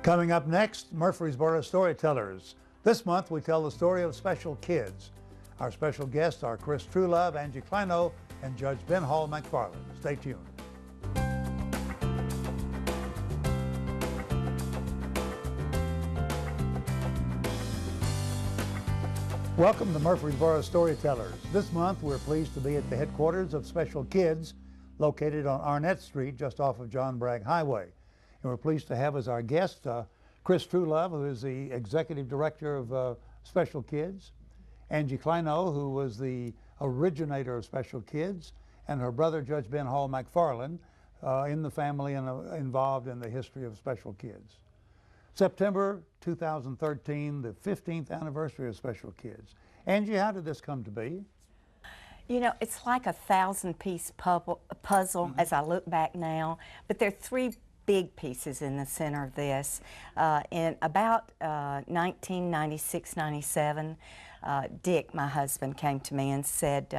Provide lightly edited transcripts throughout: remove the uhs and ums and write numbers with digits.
Coming up next, Murfreesboro Storytellers. This month we tell the story of special kids. Our special guests are Chris Truelove, Angie Kleinau, and Judge Ben Hall McFarlin. Stay tuned. Welcome to Murfreesboro Storytellers. This month we're pleased to be at the headquarters of Special Kids, located on Arnett Street, just off of John Bragg Highway. And we're pleased to have as our guest Chris Truelove, who is the Executive Director of Special Kids, Angie Kleinau, who was the originator of Special Kids, and her brother, Judge Ben Hall McFarlin, in the family and involved in the history of Special Kids. September 2013, the 15th anniversary of Special Kids. Angie, how did this come to be? You know, it's like a 1,000-piece puzzle as I look back now, but there are three big pieces in the center of this. In about 1996-97, Dick, my husband, came to me and said,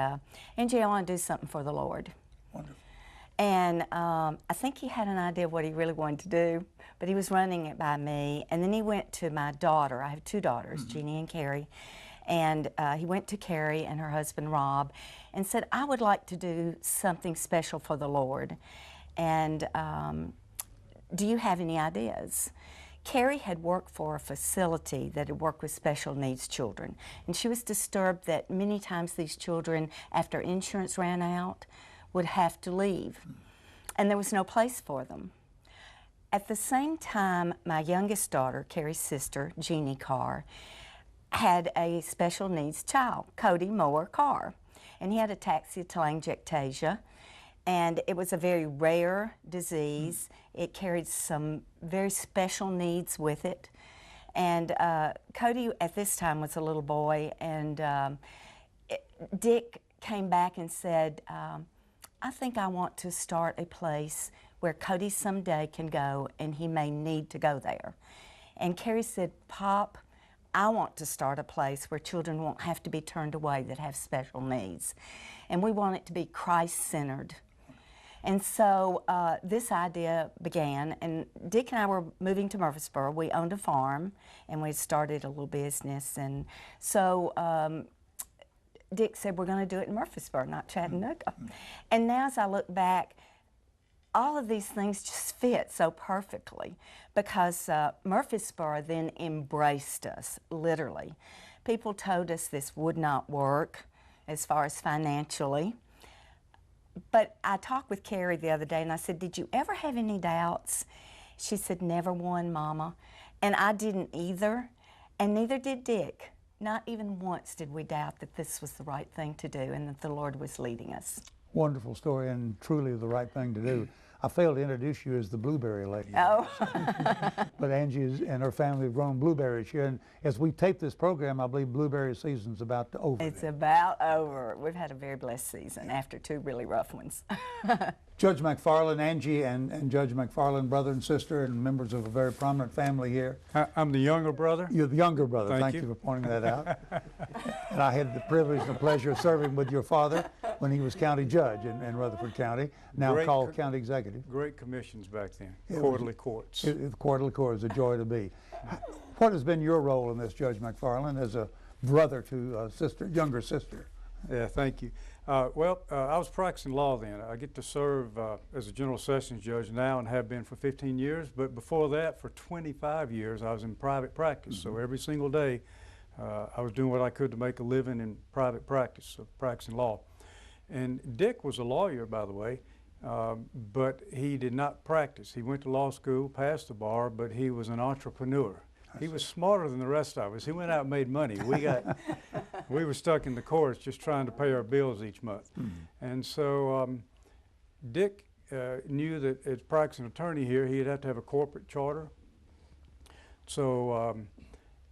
Angie, I want to do something for the Lord. Wonderful. And I think he had an idea of what he really wanted to do, but he was running it by me. And then he went to my daughter. I have two daughters, Jeannie and Carrie. And he went to Carrie and her husband, Rob, and said, I would like to do something special for the Lord. And do you have any ideas? Carrie had worked for a facility that had worked with special needs children, and she was disturbed that many times these children, after insurance ran out, would have to leave, and there was no place for them. At the same time, my youngest daughter, Carrie's sister, Jeannie Carr, had a special needs child, Cody Moore Carr, and he had ataxia telangiectasia. And it was a very rare disease. It carried some very special needs with it. And Cody, at this time, was a little boy, and Dick came back and said, I think I want to start a place where Cody someday can go, and he may need to go there. And Carrie said, Pop, I want to start a place where children won't have to be turned away that have special needs. And we want it to be Christ-centered. And so this idea began, and Dick and I were moving to Murfreesboro. We owned a farm, and we started a little business. And so Dick said, we're going to do it in Murfreesboro, not Chattanooga. And now as I look back, all of these things just fit so perfectly, because Murfreesboro then embraced us, literally. People told us this would not work as far as financially. But I talked with Carrie the other day, and I said, did you ever have any doubts? She said, never one, Mama. And I didn't either, and neither did Dick. Not even once did we doubt that this was the right thing to do and that the Lord was leading us. Wonderful story, and truly the right thing to do. I failed to introduce you as the blueberry lady. Oh. But Angie and her family have grown blueberries here, and as we tape this program, I believe blueberry season's about to over. It's about over. We've had a very blessed season after two really rough ones. Judge McFarlin, Angie, and Judge McFarlin, brother and sister, and members of a very prominent family here. I'm the younger brother. You're the younger brother. Thank you for pointing that out. And I had the privilege and the pleasure of serving with your father when he was county judge in Rutherford County, now called county executive. Great commissions back then, quarterly courts. The quarterly court is a joy to be. What has been your role in this, Judge McFarlin, as a brother to a younger sister? Yeah, thank you. I was practicing law then. I get to serve as a general sessions judge now and have been for 15 years, but before that, for 25 years, I was in private practice. So every single day, I was doing what I could to make a living in private practice, of practicing law. And Dick was a lawyer, by the way, but he did not practice. He went to law school, passed the bar, but he was an entrepreneur. He was smarter than the rest of us. He went out and made money. We were stuck in the courts just trying to pay our bills each month. And so Dick knew that as practicing attorney here, he'd have to have a corporate charter. So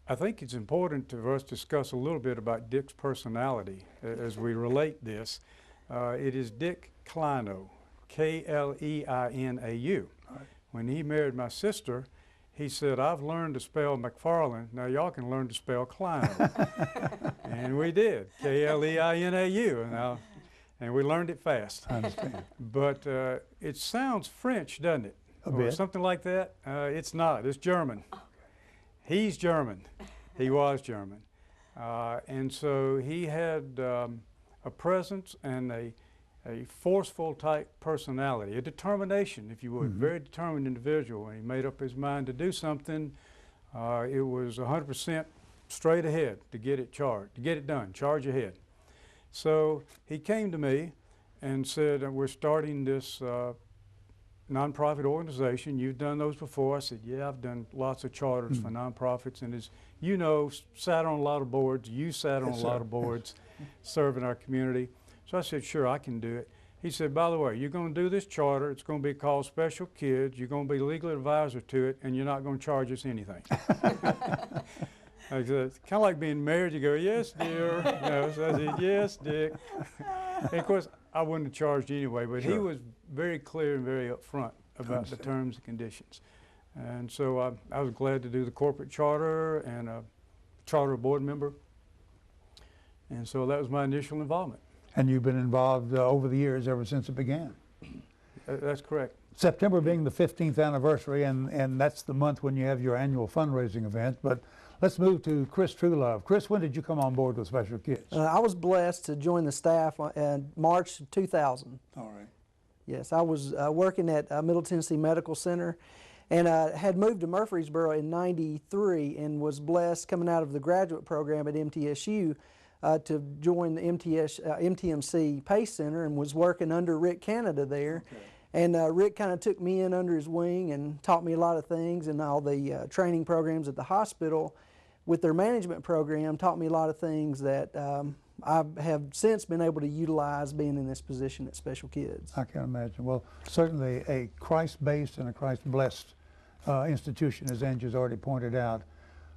I think it's important for us to discuss a little bit about Dick's personality as we relate this. It is Dick Kleinau, K-L-E-I-N-A-U. Right. When he married my sister, he said, I've learned to spell McFarlin, now y'all can learn to spell Kleinau. And we did, K-L-E-I-N-A-U. And we learned it fast. I understand. But it sounds French, doesn't it? A or bit. something like that. It's not. It's German. He's German. He was German. And so he had a presence and a forceful type personality, a determination, if you would, very determined individual. When he made up his mind to do something, it was 100% straight ahead to get it done, charge ahead. So he came to me and said, we're starting this nonprofit organization. You've done those before. I said, yeah, I've done lots of charters for nonprofits, and as you know, sat on a lot of boards. You sat on a lot of boards serving our community. So I said, sure, I can do it. He said, by the way, you're going to do this charter. It's going to be called Special Kids. You're going to be legal advisor to it, and you're not going to charge us anything. I said, it's kind of like being married. You go, yes, dear. You know, so I said, yes, Dick. And of course, I wouldn't have charged anyway, but he was very clear and very upfront about the terms and conditions. And so I was glad to do the corporate charter and a charter board member. And so that was my initial involvement. And you've been involved over the years, ever since it began. That's correct. September being the 15th anniversary, and that's the month when you have your annual fundraising event. But let's move to Chris Truelove. Chris, when did you come on board with Special Kids? I was blessed to join the staff in March 2000. All right. Yes, I was working at Middle Tennessee Medical Center, and had moved to Murfreesboro in '93 and was blessed coming out of the graduate program at MTSU to join the MTMC PACE Center, and was working under Rick Canada there. Okay. And Rick kind of took me in under his wing and taught me a lot of things, and all the training programs at the hospital with their management program taught me a lot of things that I have since been able to utilize being in this position at Special Kids. I can imagine. Well, certainly a Christ-based and a Christ-blessed institution, as Angie's already pointed out.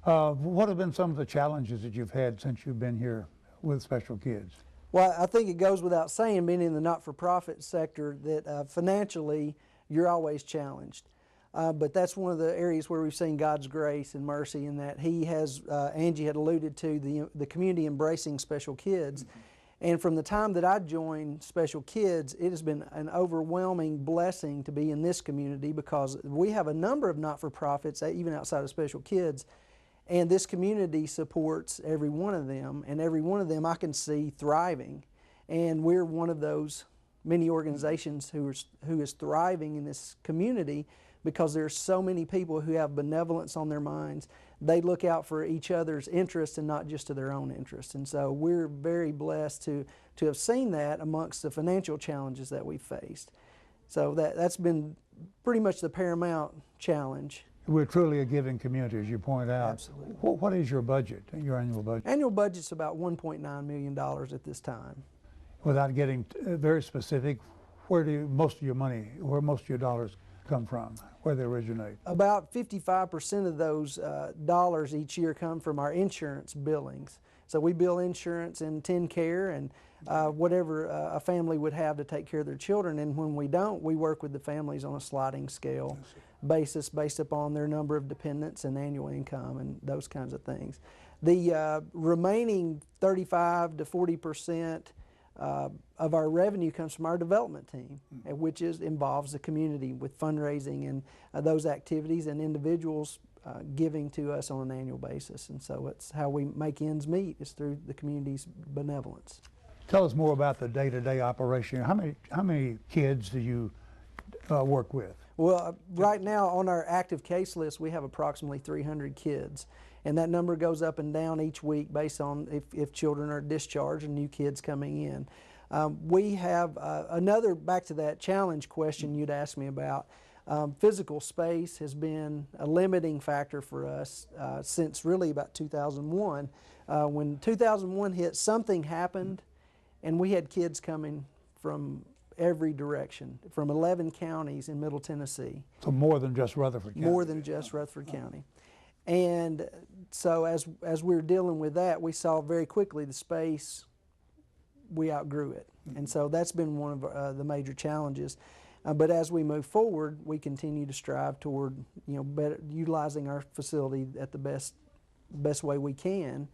What have been some of the challenges that you've had since you've been here with Special Kids? Well, I think it goes without saying, being in the not-for-profit sector, that financially you're always challenged. But that's one of the areas where we've seen God's grace and mercy, in that He has, Angie had alluded to, the community embracing Special Kids. And from the time that I joined Special Kids, it has been an overwhelming blessing to be in this community, because we have a number of not-for-profits, even outside of Special Kids, and this community supports every one of them, and every one of them I can see thriving. And we're one of those many organizations who is thriving in this community, because there's so many people who have benevolence on their minds. They look out for each other's interests and not just to their own interests. And so we're very blessed to have seen that amongst the financial challenges that we've faced. So that's been pretty much the paramount challenge. We're truly a giving community, as you point out. Absolutely. What is your budget, your annual budget? Annual budget's about $1.9 million at this time. Without getting very specific, where most of your dollars come from, where they originate? About 55% of those dollars each year come from our insurance billings. So we bill insurance and TennCare and whatever a family would have to take care of their children. And when we don't, we work with the families on a sliding scale basis based upon their number of dependents and annual income and those kinds of things. The remaining 35 to 40% of our revenue comes from our development team, which involves the community with fundraising and those activities, and individuals giving to us on an annual basis. And so it's how we make ends meet, is through the community's benevolence. Tell us more about the day-to-day operation. How many kids do you work with? Well, right now on our active case list, we have approximately 300 kids. And that number goes up and down each week based on if children are discharged and new kids coming in. We have back to that challenge question you'd asked me about. Physical space has been a limiting factor for us since really about 2001. When 2001 hit, something happened, and we had kids coming from every direction, from 11 counties in Middle Tennessee. So more than just Rutherford County. More than just Rutherford County. And so as we were dealing with that, we saw very quickly the space, we outgrew it. And so that's been one of the major challenges. But as we move forward, we continue to strive toward, better utilizing our facility at the best way we can,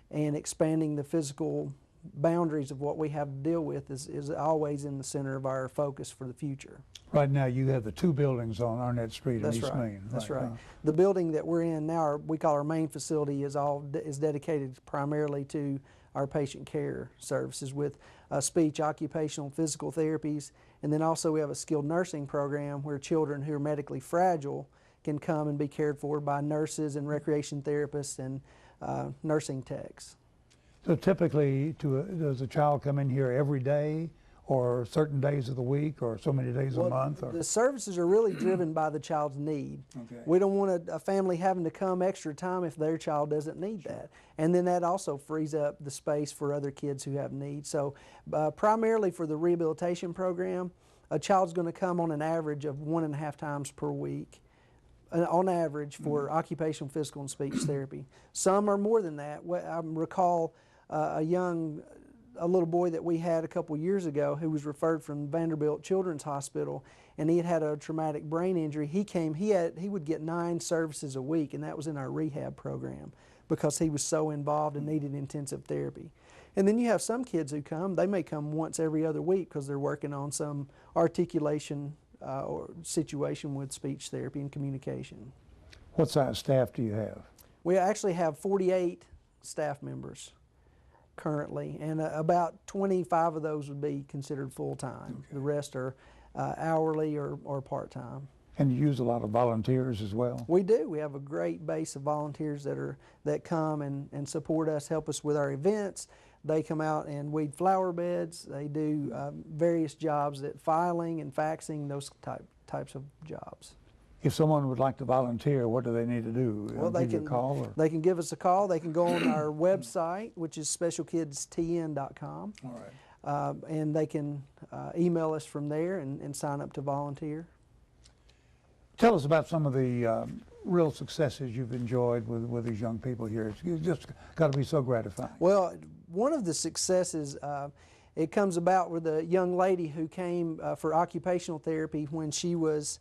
and expanding the physical boundaries of what we have to deal with is always in the center of our focus for the future. Right now, you have the 2 buildings on Arnett Street in That's East right. Main. That's right. The building that we're in now, we call our main facility, is dedicated primarily to our patient care services with speech, occupational, physical therapies, and then also we have a skilled nursing program where children who are medically fragile can come and be cared for by nurses and recreation therapists and nursing techs. So typically, does a child come in here every day, or certain days of the week, or so many days a month? Or? The services are really driven by the child's need. Okay. We don't want a family having to come extra time if their child doesn't need that. And then that also frees up the space for other kids who have needs. So primarily for the rehabilitation program, a child's going to come on an average of 1.5 times per week. On average for occupational, physical, and speech therapy. Some are more than that. I recall a little boy that we had a couple years ago who was referred from Vanderbilt Children's Hospital, and he had a traumatic brain injury. He would get 9 services a week, and that was in our rehab program because he was so involved and needed intensive therapy. And then you have some kids who they may come once every other week because they're working on some articulation or situation with speech therapy and communication. What size staff do you have? We actually have 48 staff members currently, and about 25 of those would be considered full-time. Okay. The rest are hourly or part-time. And you use a lot of volunteers as well? We do. We have a great base of volunteers that come and support us, help us with our events. They come out and weed flower beds. They do various jobs, filing and faxing, those types of jobs. If someone would like to volunteer, what do they need to do? Well, they can call, or? They can give us a call. They can go on our website, which is specialkidstn.com. All right. And they can email us from there and sign up to volunteer. Tell us about some of the real successes you've enjoyed with these young people here. It's just got to be so gratifying. Well, one of the successes, it comes about with a young lady who came for occupational therapy when she was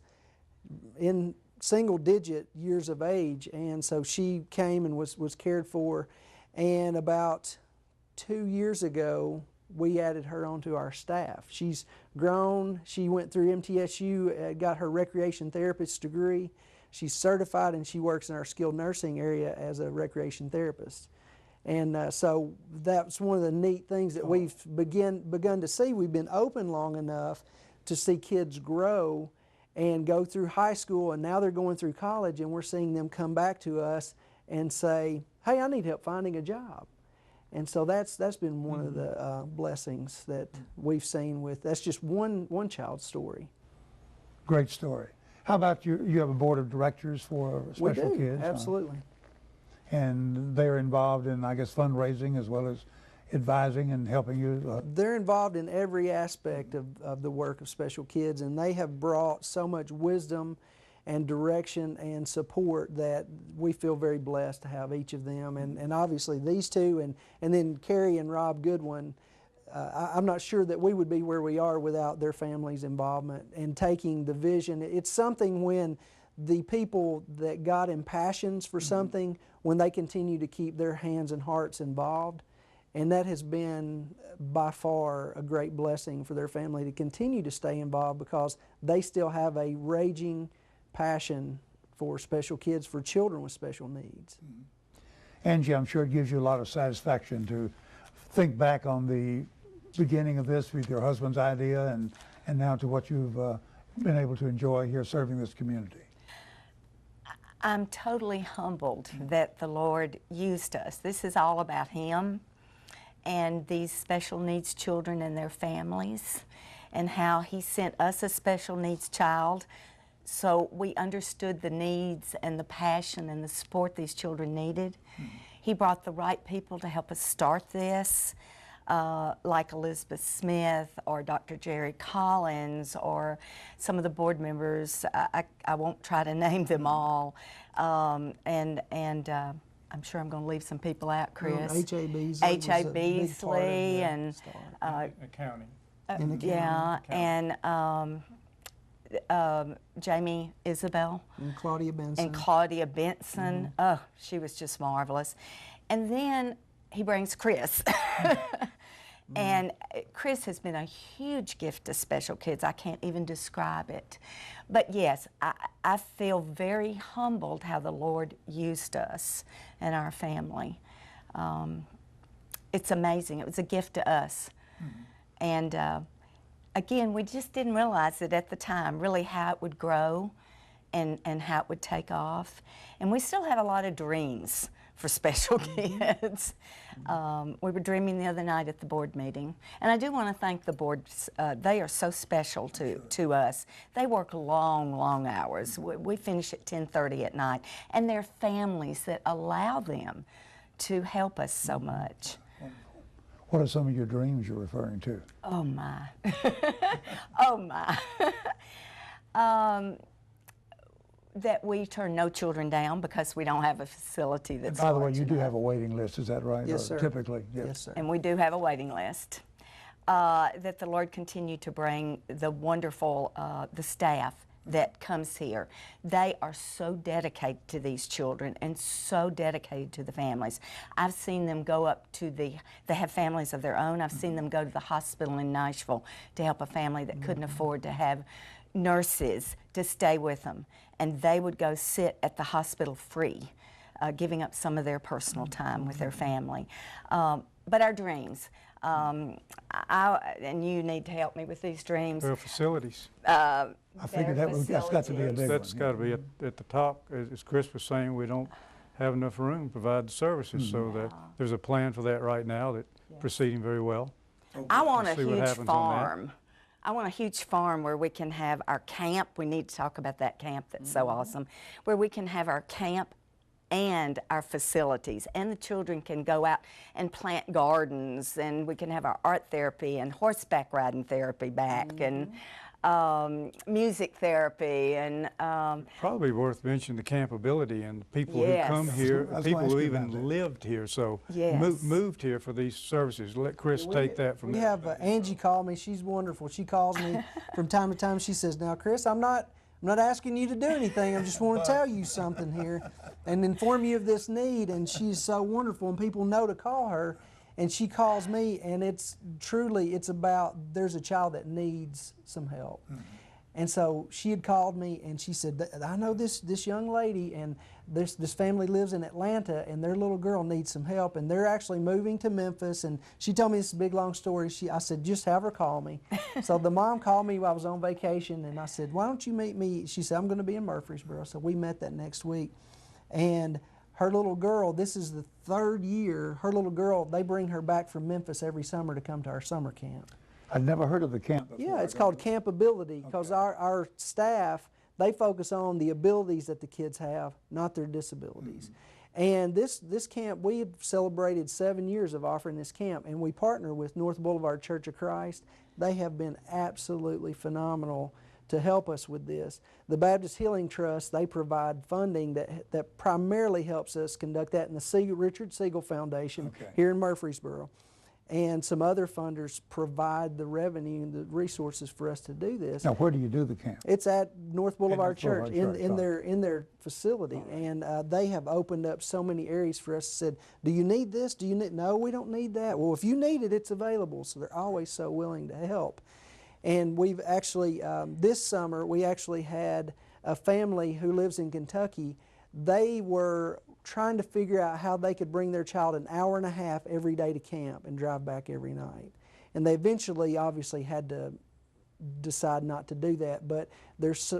in single-digit years of age, and so she came and was cared for, and about 2 years ago we added her onto our staff. She's grown. She went through MTSU, got her recreation therapist degree. She's certified, and she works in our skilled nursing area as a recreation therapist. And so that's one of the neat things that we've begun to see. We've been open long enough to see kids grow and go through high school, and now they're going through college, and we're seeing them come back to us and say, hey, I need help finding a job. And so that's been one of the blessings that we've seen with, that's just one child's story. Great story. How about you have a board of directors for special we do, kids? Absolutely. And they're involved in, I guess, fundraising as well as advising and helping you? They're involved in every aspect of the work of special kids, and they have brought so much wisdom and direction and support that we feel very blessed to have each of them. And obviously these two, and then Carrie and Rob Goodwin, I'm not sure that we would be where we are without their family's involvement and taking the vision. It's something when the people that God impassions for something, when they continue to keep their hands and hearts involved. And that has been by far a great blessing for their family to continue to stay involved because they still have a raging passion for special kids, for children with special needs. Angie, I'm sure it gives you a lot of satisfaction to think back on the beginning of this with your husband's idea and now to what you've been able to enjoy here serving this community. I'm totally humbled that the Lord used us. This is all about Him and these special needs children and their families, and how He sent us a special needs child so we understood the needs and the passion and the support these children needed. He brought the right people to help us start this, like Elizabeth Smith or Dr. Jerry Collins or some of the board members. I won't try to name them all. I'm sure I'm going to leave some people out, Chris. H.A. Beasley. And accounting. Yeah, and Jamie Isabel. And Claudia Benson. And Claudia Benson. Oh, she was just marvelous. And then he brings Chris. And Chris has been a huge gift to special kids. I can't even describe it. But yes, I feel very humbled how the Lord used us and our family. It's amazing. It was a gift to us. And again, we just didn't realize it at the time, really how it would grow and how it would take off. And we still have a lot of dreams for special kids. We were dreaming the other night at the board meeting. And I do want to thank the boards. They are so special to us. They work long, long hours. We finish at 10:30 at night. And they're families that allow them to help us so much. What are some of your dreams you're referring to? Oh, my. Oh, my. That we turn no children down because we don't have a facility that's By the way, large you do enough. have a waiting list, is that right? Yes, Or sir. Typically, yes. Yes, sir. And we do have a waiting list. That the Lord continue to bring the wonderful, the staff that comes here. They are so dedicated to these children and so dedicated to the families. I've seen them go up to they have families of their own. I've seen them go to the hospital in Nashville to help a family that couldn't afford to have nurses to stay with them. And they would go sit at the hospital free, giving up some of their personal time with their family. But our dreams, and you need to help me with these dreams. Well, facilities. I figured that's got to be a big That's one. got to be at the top. As Chris was saying, we don't have enough room to provide the services, so that there's a plan for that right now that's proceeding very well. I want a See what huge happens on that. farm. I want a huge farm where we can have our camp. We need to talk about that camp that's so awesome. Where we can have our camp and our facilities, and the children can go out and plant gardens, and we can have our art therapy and horseback riding therapy back, and music therapy, and Probably worth mentioning the campability and the people Yes. who come here, I was people gonna who ask you about even that. lived here, so Yes. moved here for these services. Let Chris take that from We there. have Angie call me. She's wonderful. She calls me from time to time. She says, "Now, Chris, I'm not asking you to do anything. I just want to tell you something here and inform you of this need." And she's so wonderful, and people know to call her. And she calls me, and it's about there's a child that needs some help. And so she had called me, and she said, "I know this young lady, and this family lives in Atlanta, and their little girl needs some help, and they're actually moving to Memphis." And she told me this big long story. I said, "Just have her call me." So the mom called me while I was on vacation, and I said, "Why don't you meet me?" She said, "I'm going to be in Murfreesboro." So we met that next week, and her little girl, this is the third year, her little girl, they bring her back from Memphis every summer to come to our summer camp. I'd never heard of the camp before. Yeah, it's called campability because our staff, they focus on the abilities that the kids have, not their disabilities. And this camp, we have celebrated 7 years of offering this camp, and we partner with North Boulevard Church of Christ. They have been absolutely phenomenal to help us with this. The Baptist Healing Trust, they provide funding that primarily helps us conduct that, in the Richard Siegel Foundation here in Murfreesboro. And some other funders provide the revenue and the resources for us to do this. Now, where do you do the camp? It's at North Boulevard Church Boulevard Church, in their facility, and they have opened up so many areas for us. Said, "Do you need this? Do you need?" "No, we don't need that." "Well, if you need it, it's available." So they're always so willing to help. And we've actually this summer we actually had a family who lives in Kentucky. They were trying to figure out how they could bring their child an hour and a half every day to camp and drive back every night. And they eventually obviously had to decide not to do that. But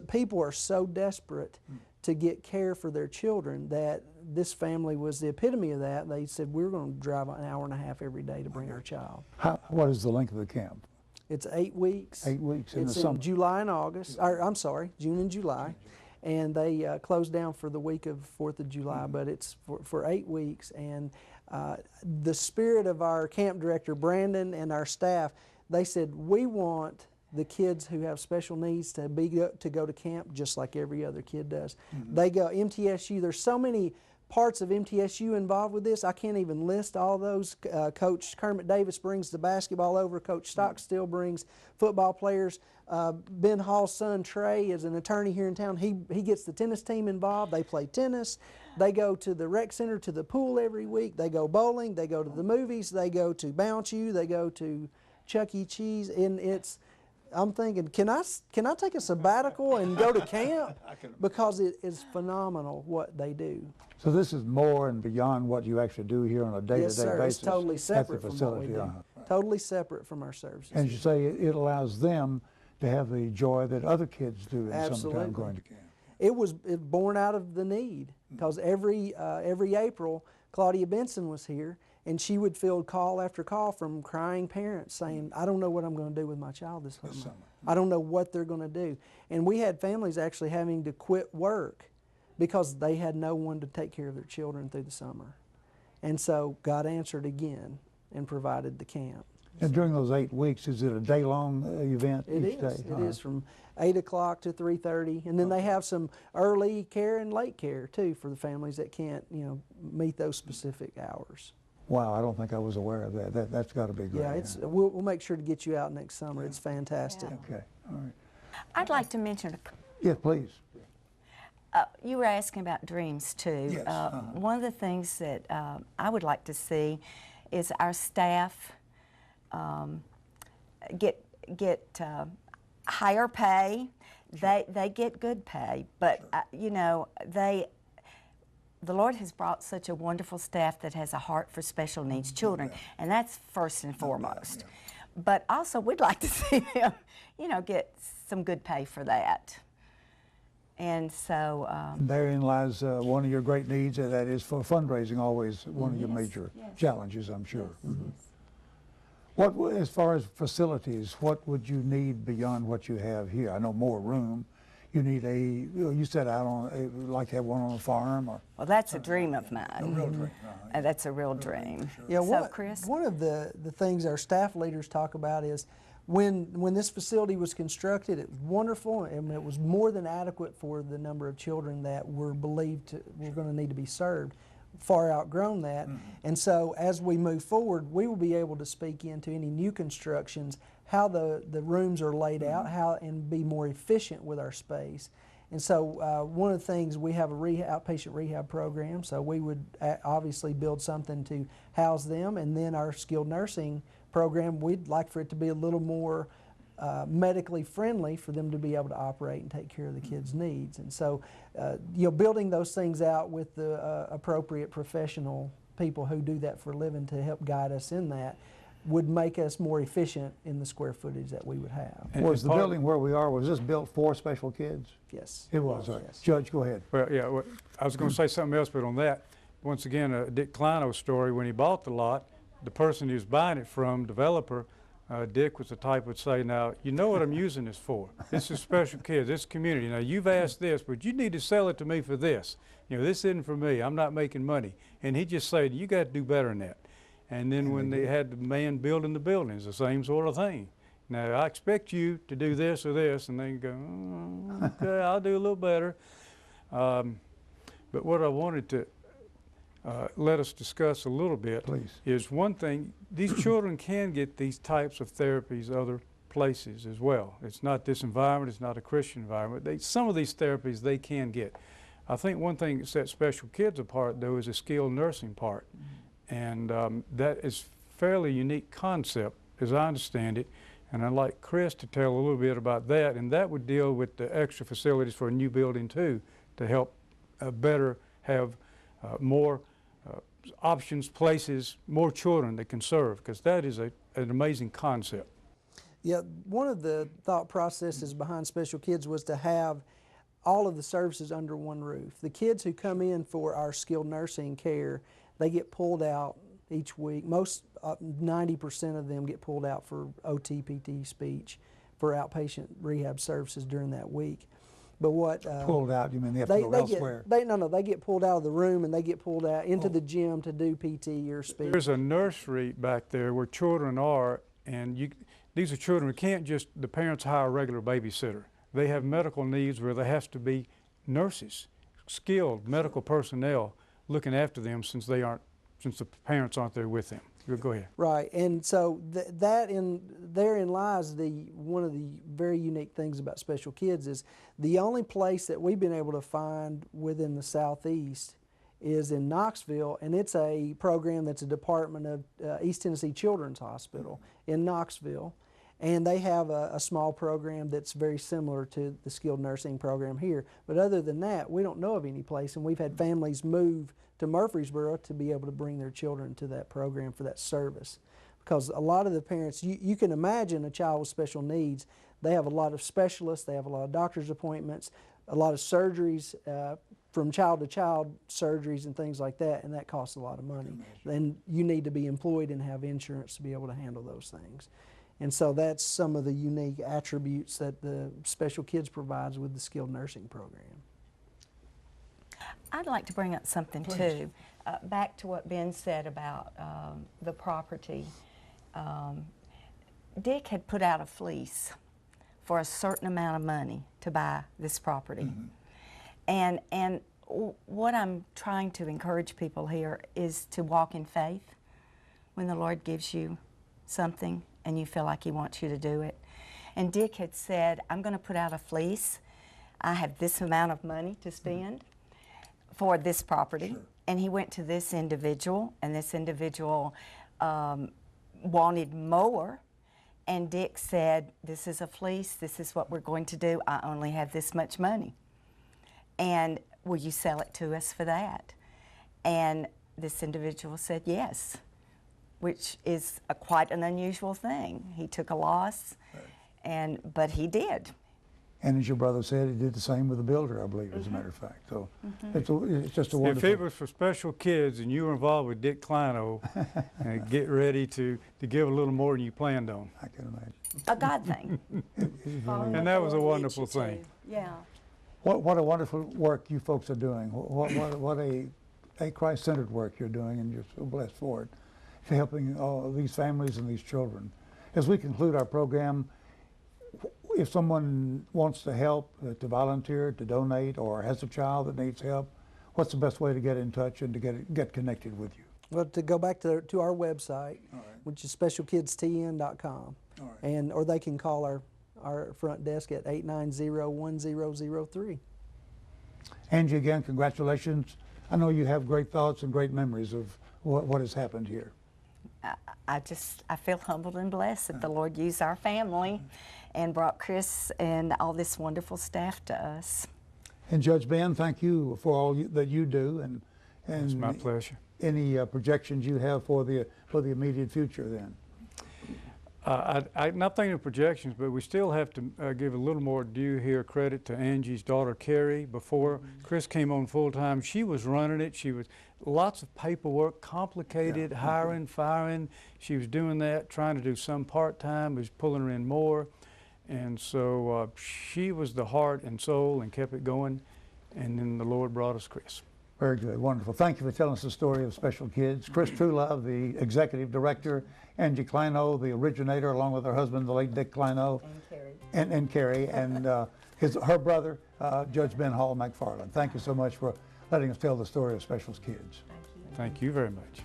people are so desperate to get care for their children that this family was the epitome of that. They said, "We're going to drive an hour and a half every day to bring our child." What is the length of the camp? It's 8 weeks. 8 weeks in the It's summer. in July and August. I'm sorry, June and July. And they close down for the week of 4th of July, but it's for 8 weeks. And the spirit of our camp director, Brandon, and our staff, they said, "We want the kids who have special needs to go to camp just like every other kid does." They go, MTSU, there's so many parts of MTSU involved with this. I can't even list all those. Coach Kermit Davis brings the basketball over. Coach Stockstill brings football players. Ben Hall's son Trey is an attorney here in town. He gets the tennis team involved. They play tennis. They go to the rec center, to the pool every week. They go bowling. They go to the movies. They go to Bounce You. They go to Chuck E. Cheese. And I'm thinking, can I take a sabbatical and go to camp? Because it is phenomenal what they do. So this is more and beyond what you actually do here on a day-to-day Yes, sir. basis. It's totally separate from what we do. Right. Totally separate from our services. And you say it allows them to have the joy that other kids do in Absolutely. summertime going to camp. It was born out of the need, because every April, Claudia Benson was here, and she would field call after call from crying parents saying, I don't know what I'm going to do with my child this summer. I don't know what they're going to do. And we had families actually having to quit work because they had no one to take care of their children through the summer. And so God answered again and provided the camp. And during those 8 weeks, is it a day-long event each day? It is from 8 o'clock to 3:30, and then they have some early care and late care too for the families that can't, meet those specific hours. Wow, I don't think I was aware of that. That's got to be great. Yeah, we'll make sure to get you out next summer. It's fantastic. Okay, all right. I'd like to mention, Yeah, please. you were asking about dreams too. Yes, One of the things that I would like to see is our staff get higher pay. They get good pay, but the Lord has brought such a wonderful staff that has a heart for special needs children, and that's first and foremost. But also, we'd like to see them, get some good pay for that. And so therein lies one of your great needs, and that is for fundraising. Always one of your major challenges, I'm sure. What, as far as facilities, what would you need beyond what you have here? I know more room. You need you said like to have one on a farm, or? well, that's a dream of mine. A real dream. That's a real dream. Yeah, So, Chris? one of the things our staff leaders talk about is when this facility was constructed, it was wonderful, and it was more than adequate for the number of children that were believed were going to need to be served. Far outgrown that, and so as we move forward, we will be able to speak into any new constructions, how the rooms are laid out, and be more efficient with our space. And so one of the things, we have a outpatient rehab program, so we would obviously build something to house them, and then our skilled nursing program, we'd like for it to be a little more medically friendly for them to be able to operate and take care of the kids' needs. And so, building those things out with the appropriate professional people who do that for a living to help guide us in that would make us more efficient in the square footage that we would have. Was the building where we are, was this built for special kids? Yes. It was. Yes. Judge, go ahead. Well, yeah, I was going to say something else, but on that, once again, Dick Kleinau's story, when he bought the lot, the person he was buying it from, developer, Dick was the type would say, now, you know what I'm using this for. This is special kids, this community. Now, you've asked this, but you need to sell it to me for this. This isn't for me. I'm not making money. And he'd just say, you got to do better than that. And then when they had the man building the buildings, the same sort of thing. Now, I expect you to do this or this, and they go, okay, I'll do a little better. But what I wanted to let us discuss a little bit is one thing, these children can get these types of therapies other places as well. It's not this environment, it's not a Christian environment. Some of these therapies they can get. I think one thing that sets special kids apart though is a skilled nursing part. And that is a fairly unique concept as I understand it. And I'd like Chris to tell a little bit about that, and that would deal with the extra facilities for a new building too, to help better have more options, places, more children that can serve, because that is an amazing concept. Yeah, one of the thought processes behind Special Kids was to have all of the services under one roof. The kids who come in for our skilled nursing care, they get pulled out each week. Most 90% of them get pulled out for OT, PT, speech, for outpatient rehab services during that week. But what pulled out? You mean they have to go elsewhere? They get pulled out of the room and they get pulled out into the gym to do PT or speech. There's a nursery back there where children are, and these are children who can't just the parents hire a regular babysitter. They have medical needs where there has to be nurses, skilled medical personnel looking after them since the parents aren't there with them. Go ahead. Right, and so therein lies one of the very unique things about Special Kids is the only place that we've been able to find within the Southeast is in Knoxville, and it's a program that's a department of East Tennessee Children's Hospital in Knoxville, and they have a small program that's very similar to the skilled nursing program here. But other than that, we don't know of any place, and we've had families move to Murfreesboro to be able to bring their children to that program for that service. Because a lot of the parents, you can imagine a child with special needs, they have a lot of specialists, they have a lot of doctor's appointments, a lot of surgeries, from child to child surgeries and things like that, and that costs a lot of money. And you need to be employed and have insurance to be able to handle those things. And so that's some of the unique attributes that the Special Kids provides with the skilled nursing program. I'd like to bring up something too. Back to what Ben said about the property. Dick had put out a fleece for a certain amount of money to buy this property. And what I'm trying to encourage people here is to walk in faith when the Lord gives you something and you feel like He wants you to do it. And Dick had said, I'm going to put out a fleece. I have this amount of money to spend for this property. Sure. And he went to this individual, and this individual wanted more. And Dick said, this is a fleece, this is what we're going to do. I only have this much money. And will you sell it to us for that? And this individual said yes, which is quite an unusual thing. He took a loss, but he did. And as your brother said, he did the same with the builder, I believe, as a matter of fact. So it's just a wonderful... If it was for Special Kids and you were involved with Dick Kleinau, get ready to give a little more than you planned on. I can imagine. A God thing. And that was a wonderful thing. Yeah. What a wonderful work you folks are doing. What a Christ-centered work you're doing, and you're so blessed for it, for helping all these families and these children. As we conclude our program, if someone wants to help, to volunteer, to donate, or has a child that needs help, what's the best way to get in touch and to get connected with you? Well, to go back to our website, which is specialkidstn.com, or they can call our front desk at 890-1003. Angie, again, congratulations. I know you have great thoughts and great memories of what has happened here. I feel humbled and blessed that the Lord used our family and brought Chris and all this wonderful staff to us. And Judge Ben, thank you for all that you do, and it's my pleasure. Any projections you have for the immediate future then? I'm not thinking of projections, but we still have to give a little more due here credit to Angie's daughter Carrie. Before Chris came on full time, she was running it. She was lots of paperwork, complicated, hiring, firing. She was doing that, trying to do some part-time, was pulling her in more. And so she was the heart and soul and kept it going. And then the Lord brought us Chris. Very good, wonderful. Thank you for telling us the story of Special Kids. Chris Truelove, the executive director, Angie Kleinau, the originator, along with her husband, the late Dick Kleinau, and Carrie, and her brother, Judge Ben Hall McFarlin. Thank you so much for letting us tell the story of Special Kids. Thank you very much.